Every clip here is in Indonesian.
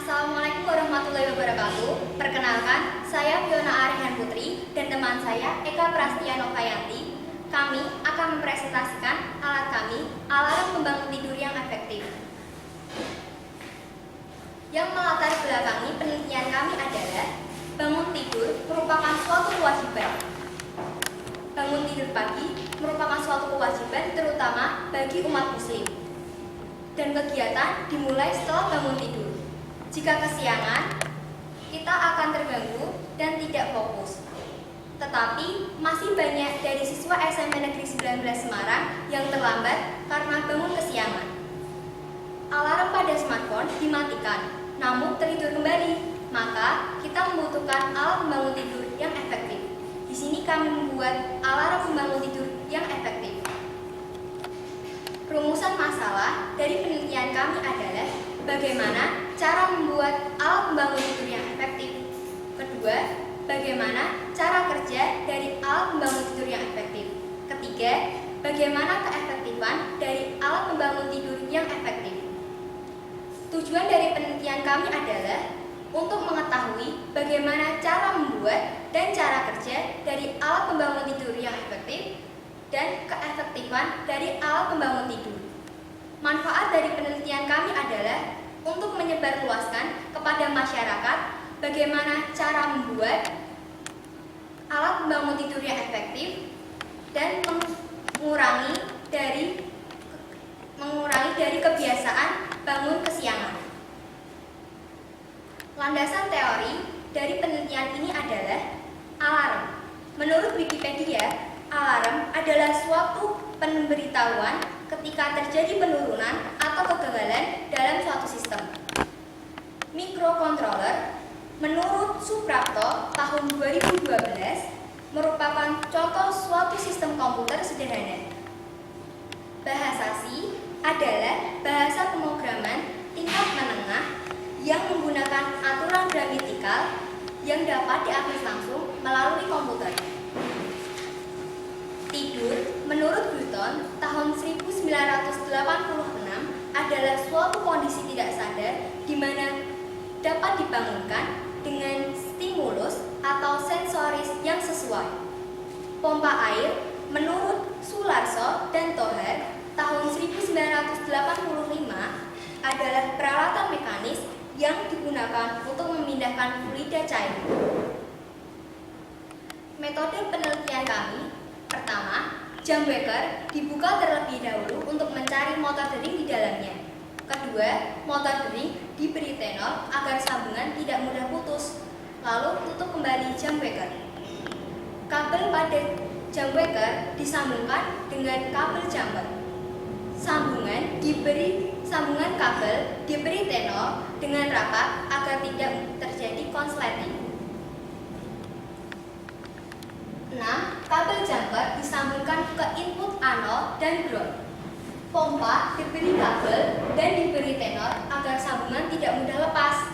Assalamualaikum warahmatullahi wabarakatuh. Perkenalkan, saya Fiona Arihan Putri dan teman saya Eka Prastia Novayanti. Kami akan mempresentasikan alat kami, alarm pembangun tidur yang efektif. Yang melatar belakangi penelitian kami adalah bangun tidur merupakan suatu kewajiban. Bangun tidur pagi merupakan suatu kewajiban terutama bagi umat muslim. Dan kegiatan dimulai setelah bangun tidur. Jika kesiangan, kita akan terganggu dan tidak fokus. Tetapi masih banyak dari siswa SMP Negeri 19 Semarang yang terlambat karena bangun kesiangan. Alarm pada smartphone dimatikan, namun tertidur kembali. Maka kita membutuhkan alat pembangun tidur yang efektif. Di sini kami membuat alarm pembangun tidur yang efektif. Rumusan masalah dari penelitian kami adalah bagaimana cara membuat alat pembangun tidur yang efektif. Kedua, bagaimana cara kerja dari alat pembangun tidur yang efektif. Ketiga, bagaimana keefektifan dari alat pembangun tidur yang efektif. Tujuan dari penelitian kami adalah untuk mengetahui bagaimana cara membuat dan cara kerja dari alat pembangun tidur yang efektif dan keefektifan dari alat pembangun tidur. Manfaat dari penelitian kami adalah untuk menyebarluaskan kepada masyarakat bagaimana cara membuat alat pembangun tidur yang efektif dan mengurangi dari kebiasaan bangun kesiangan. Landasan teori dari penelitian ini adalah alarm. Menurut Wikipedia, alarm adalah suatu pemberitahuan ketika terjadi penurunan atau kegagalan dalam suatu sistem. Microcontroller, menurut Suprapto tahun 2012, merupakan contoh suatu sistem komputer sederhana. Bahasa C adalah bahasa pemrograman tingkat menengah yang menggunakan aturan gramatikal yang dapat diakses langsung melalui komputer. Tidur, menurut Bruton, tahun 1986 adalah suatu kondisi tidak sadar di mana dapat dibangunkan dengan stimulus atau sensoris yang sesuai. Pompa air, menurut Sularso dan Toher, tahun 1985 adalah peralatan mekanis yang digunakan untuk memindahkan fluida cair. Metode penelitian kami, pertama, jam waker dibuka terlebih dahulu untuk mencari motor dering di dalamnya. Kedua, motor dering diberi tenor agar sambungan tidak mudah putus. Lalu tutup kembali jam waker. Kabel pada jam waker disambungkan dengan kabel jumper. Sambungan kabel diberi tenor dengan rapat agar tidak terjadi konsleting. 6. Kabel jumper disambungkan ke input anode dan ground. Pompa diberi kabel dan diberi tenor agar sambungan tidak mudah lepas.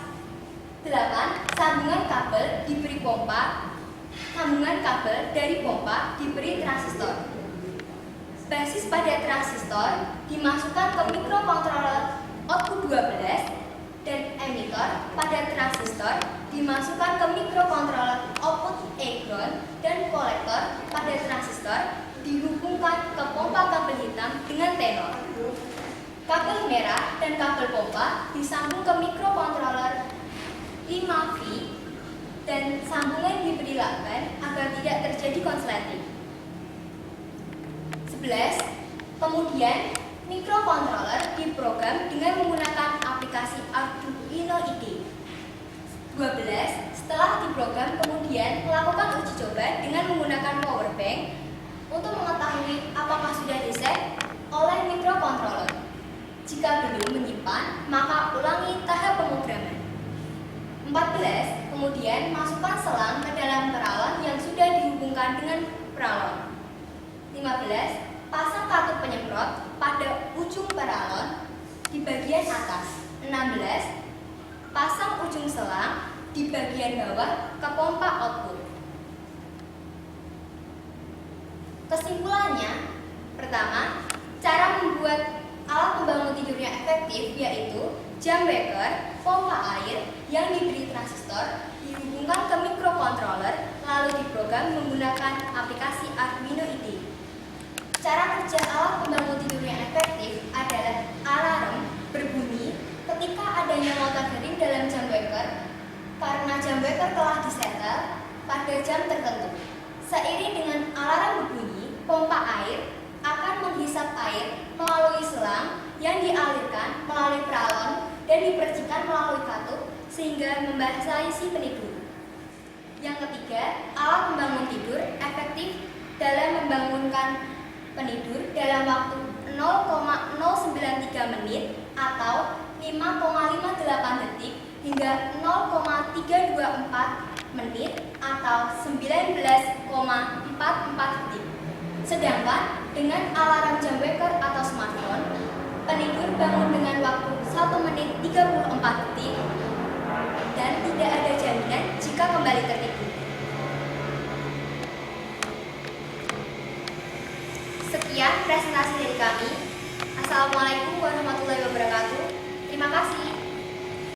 8. Sambungan kabel dari pompa diberi transistor. Basis pada transistor dimasukkan ke mikrokontroler output 12 dan emitor pada transistor dimasukkan ke mikrokontroler output ground dan kolektor pada transistor dihubungkan ke pompa kabel hitam dengan tenor. Kabel merah dan kabel pompa disambung ke mikrokontroler 5V dan sambungan diberi lakban agar tidak terjadi konsleting. 11. Kemudian mikrokontroler diprogram dengan menggunakan aplikasi Arduino IDE. 12. Setelah diprogram kemudian melakukan uji coba dengan menggunakan power bank untuk mengetahui apakah sudah diset oleh mikrokontroler. Jika belum menyimpan, maka ulangi tahap pemrograman. 14. Kemudian masukkan selang ke dalam peralon yang sudah dihubungkan dengan peralon. 15. Pasang kartu penyemprot pada ujung peralon di bagian atas. 16. Pasang ujung selang di bagian bawah ke pompa output. Kesimpulannya, pertama, cara membuat alat pembangun tidur yang efektif yaitu jam waker, pompa air yang diberi transistor dihubungkan ke microcontroller lalu diprogram menggunakan aplikasi Arduino IDE. Cara kerja alat pembangun tidur yang efektif adalah alarm berbunyi ketika adanya motor kering dalam jam waker karena jam waker telah disetel pada jam tertentu. Seiring dengan alarm berbunyi, pompa air akan menghisap air melalui selang yang dialirkan melalui peralon dan dipercikan melalui katup sehingga membasahi si penidur. Yang ketiga, alat pembangun tidur efektif dalam membangunkan penidur dalam waktu 0,093 menit atau 5,58 detik hingga 0,324 menit atau 19,44 detik. Sedangkan dengan alarm jam waker atau smartphone, penidur bangun dengan waktu 1 menit 34 detik dan tidak ada jaminan jika kembali tertidur. Sekian presentasi dari kami.